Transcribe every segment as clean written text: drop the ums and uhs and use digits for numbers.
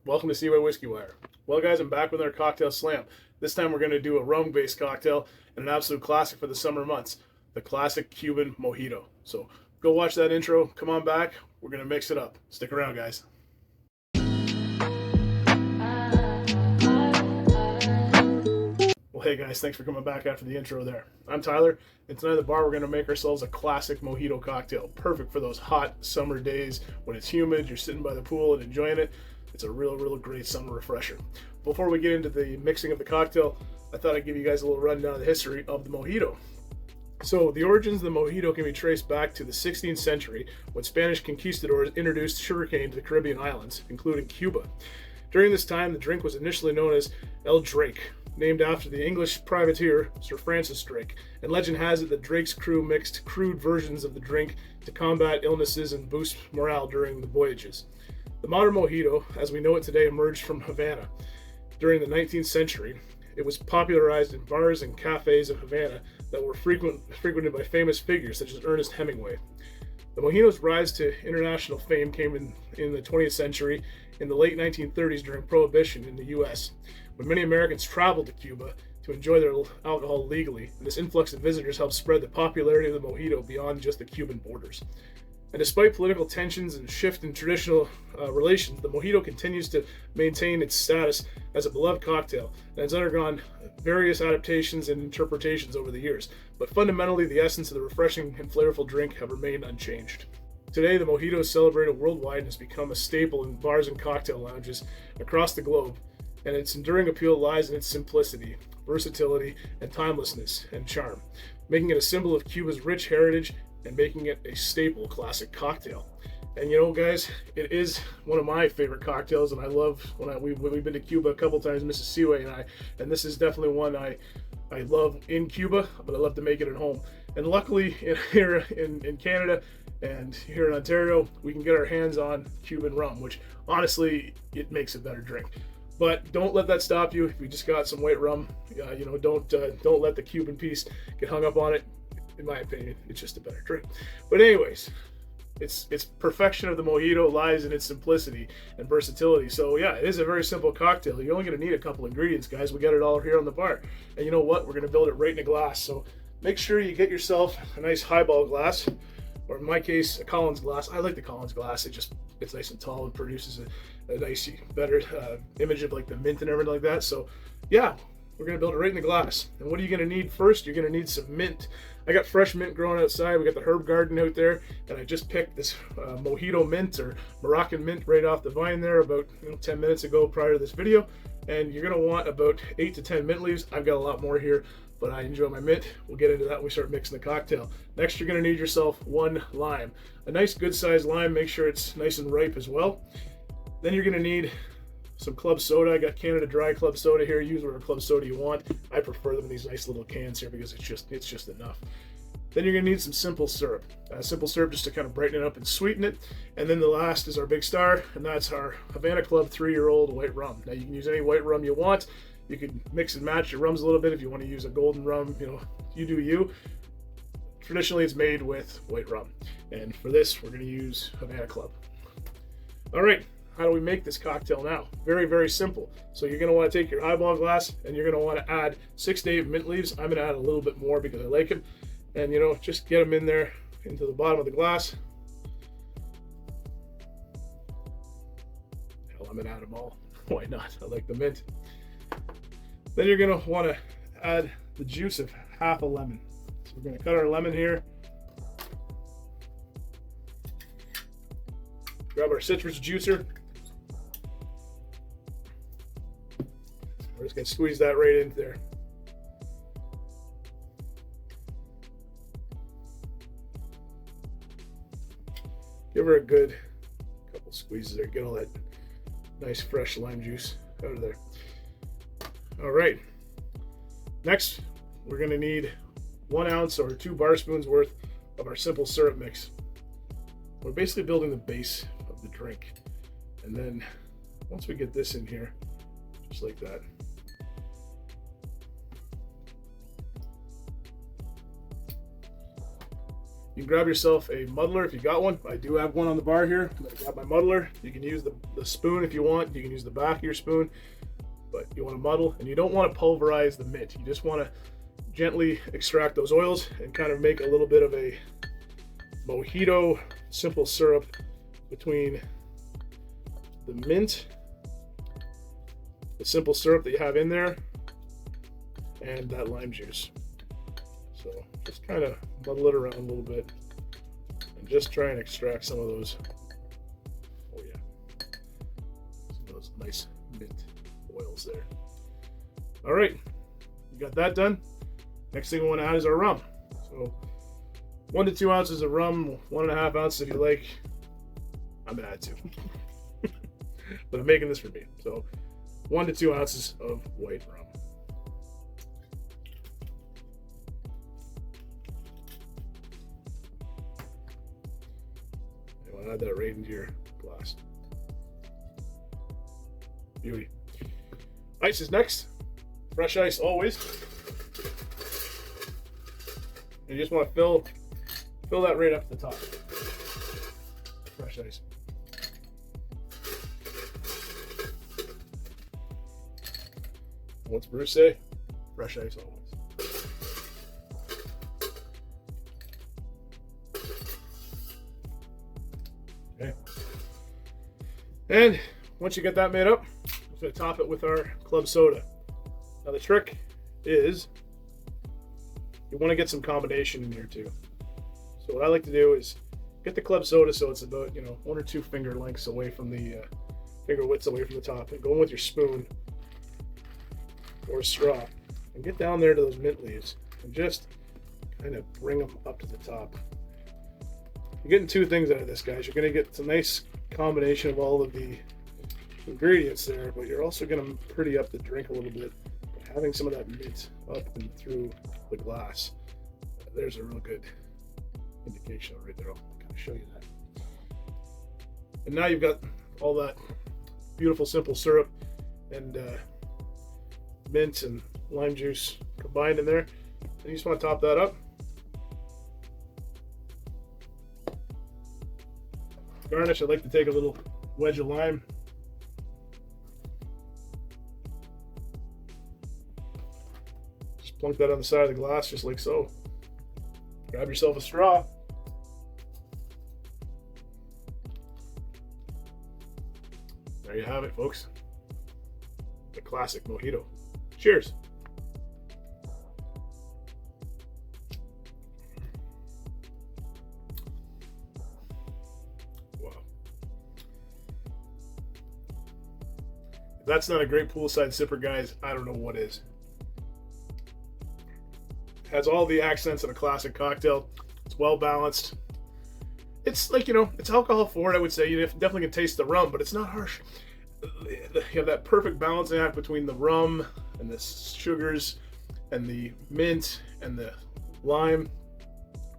Welcome to Seaway Whisky Wire. Well guys, I'm back with our cocktail slam. This time we're going to do a rum-based cocktail and an absolute classic for the summer months, the classic Cuban Mojito. So go watch that intro, come on back, we're going to mix it up. Stick around guys. Well hey guys, thanks for coming back after the intro there. I'm Tyler, and tonight at the bar we're going to make ourselves a classic Mojito cocktail. Perfect for those hot summer days when it's humid, you're sitting by the pool and enjoying it. It's a real great summer refresher. Before we get into the mixing of the cocktail, I thought I'd give you guys a little rundown of the history of the Mojito. So the origins of the Mojito can be traced back to the 16th century when Spanish conquistadors introduced sugarcane to the Caribbean islands, including Cuba. During this time, the drink was initially known as El Drake, named after the English privateer Sir Francis Drake, and legend has it that Drake's crew mixed crude versions of the drink to combat illnesses and boost morale during the voyages. The modern Mojito, as we know it today, emerged from Havana. During the 19th century, it was popularized in bars and cafes of Havana that were frequented by famous figures such as Ernest Hemingway. The Mojito's rise to international fame came in the 20th century in the late 1930s during Prohibition in the US, when many Americans traveled to Cuba to enjoy their alcohol legally, and this influx of visitors helped spread the popularity of the Mojito beyond just the Cuban borders. And despite political tensions and shift in traditional relations, the Mojito continues to maintain its status as a beloved cocktail and has undergone various adaptations and interpretations over the years. But fundamentally, the essence of the refreshing and flavorful drink have remained unchanged. Today, the Mojito is celebrated worldwide and has become a staple in bars and cocktail lounges across the globe. And its enduring appeal lies in its simplicity, versatility, and timelessness and charm, making it a symbol of Cuba's rich heritage and making it a staple classic cocktail. And you know guys, it is one of my favorite cocktails, and I love when we've been to Cuba a couple times, Mrs. Seaway and I, and this is definitely one I love in Cuba, but I love to make it at home. And luckily here in Canada and here in Ontario, we can get our hands on Cuban rum, which honestly, it makes a better drink. But don't let that stop you. If you just got some white rum, don't let the Cuban piece get hung up on it. In my opinion, it's just a better drink. But anyways, its perfection of the Mojito lies in its simplicity and versatility. So yeah, it is a very simple cocktail. You're only going to need a couple ingredients, guys. We got it all here on the bar. And you know what? We're going to build it right in a glass. So make sure you get yourself a nice highball glass, or in my case, a Collins glass. I like the Collins glass. It's nice and tall and produces a nice, better image of like the mint and everything like that. So yeah, we're going to build it right in the glass. And what are you going to need first? You're going to need some mint. I got fresh mint growing outside. We got the herb garden out there, and I just picked this Mojito mint or Moroccan mint right off the vine there about 10 minutes ago prior to this video. And you're going to want about 8 to 10 mint leaves. I've got a lot more here, but I enjoy my mint. We'll get into that when we start mixing the cocktail. Next, you're going to need yourself 1 lime. A nice good sized lime. Make sure it's nice and ripe as well. Then you're going to need some club soda. I got Canada Dry club soda here. Use whatever club soda you want. I prefer them in these nice little cans here because it's just enough. Then you're going to need some simple syrup. Simple syrup just to kind of brighten it up and sweeten it. And then the last is our big star, and that's our Havana Club 3-year-old white rum. Now you can use any white rum you want. You can mix and match your rums a little bit if you want to use a golden rum. You do you. Traditionally, it's made with white rum. And for this, we're going to use Havana Club. All right. How do we make this cocktail now? Very simple. So you're going to want to take your highball glass and you're going to want to add 6 to 8 mint leaves. I'm going to add a little bit more because I like them. And just get them in there into the bottom of the glass. Hell, I'm going to add them all. Why not? I like the mint. Then you're going to want to add the juice of half a lemon. So we're going to cut our lemon here. Grab our citrus juicer. We're just going to squeeze that right into there. Give her a good couple squeezes there. Get all that nice fresh lime juice out of there. All right. Next, we're going to need 1 ounce or 2 bar spoons worth of our simple syrup mix. We're basically building the base of the drink. And then once we get this in here, just like that, You can grab yourself a muddler if you got one. I do have one on the bar here. I got my muddler. You can use the spoon if you want. You can use the back of your spoon, but you want to muddle, and you don't want to pulverize the mint. You just want to gently extract those oils and kind of make a little bit of a mojito simple syrup between the mint, the simple syrup that you have in there, and that lime juice. So just kind of muddle it around a little bit and just try and extract some of those, oh yeah, some of those nice mint oils there. All right, you got that done. Next thing we want to add is our rum. So 1 to 2 ounces of rum, 1.5 ounces if you like. I'm gonna add 2, but I'm making this for me. So 1 to 2 ounces of white rum. You want to add that right into your glass. Beauty. Ice is next. Fresh ice always. And you just want to fill that right up to the top. Fresh ice. What's Bruce say? Fresh ice always. Okay. And once you get that made up, I'm going to top it with our club soda. Now the trick is you want to get some combination in here too. So what I like to do is get the club soda so it's about 1 or 2 finger lengths away from the finger widths away from the top, and go in with your spoon or a straw and get down there to those mint leaves and just kind of bring them up to the top. You're getting 2 things out of this, guys. You're going to get some nice combination of all of the ingredients there, but you're also going to pretty up the drink a little bit by having some of that mint up and through the glass. There's a real good indication right there. I'll kind of show you that. And now you've got all that beautiful simple syrup and mint and lime juice combined in there, and you just want to top that up. Garnish, I'd like to take a little wedge of lime. Just plunk that on the side of the glass just like so. Grab yourself a straw. There you have it, folks. The classic mojito. Cheers. Wow. If that's not a great poolside sipper, guys, I don't know what is. It has all the accents of a classic cocktail. It's well balanced. It's like, it's alcohol forward, I would say. You definitely can taste the rum, but it's not harsh. You have that perfect balancing act between the rum and the sugars and the mint and the lime,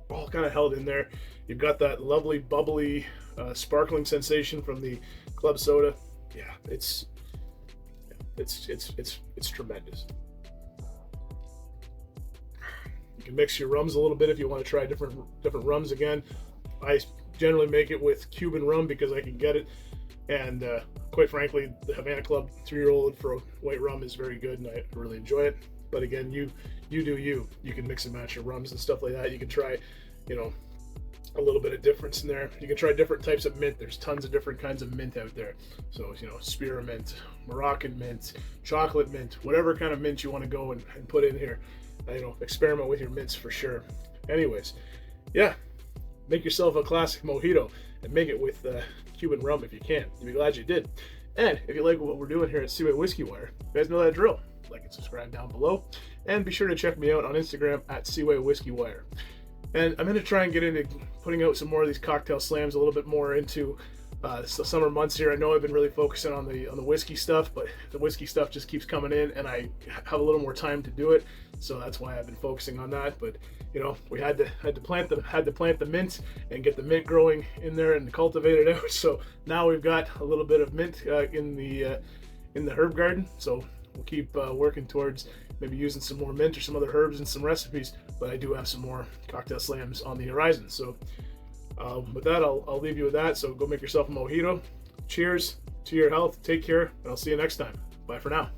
all kind of held in there. You've got that lovely bubbly sparkling sensation from the club soda. Yeah, it's tremendous. You can mix your rums a little bit if you want to try different rums again. I generally make it with Cuban rum because I can get it, and quite frankly, the Havana Club 3-year-old for white rum is very good, and I really enjoy it. But again, you do you. You can mix and match your rums and stuff like that. You can try, a little bit of difference in there. You can try different types of mint. There's tons of different kinds of mint out there. So, spearmint, Moroccan mint, chocolate mint, whatever kind of mint you want to go and put in here. Experiment with your mints for sure. Anyways, yeah, make yourself a classic mojito and make it with Cuban rum if you can. You'll be glad you did. And if you like what we're doing here at Seaway Whisky Wire, you guys know that drill. Like and subscribe down below. And be sure to check me out on Instagram at Seaway Whisky Wire. And I'm going to try and get into putting out some more of these cocktail slams a little bit more into the summer months here. I know I've been really focusing on the whiskey stuff, but the whiskey stuff just keeps coming in, and I have a little more time to do it. So that's why I've been focusing on that. But we had to plant the mint and get the mint growing in there and cultivate it out. So now we've got a little bit of mint in the herb garden. So we'll keep working towards maybe using some more mint or some other herbs in some recipes, but I do have some more cocktail slams on the horizon. So with that, I'll leave you with that. So go make yourself a mojito. Cheers to your health. Take care, and I'll see you next time. Bye for now.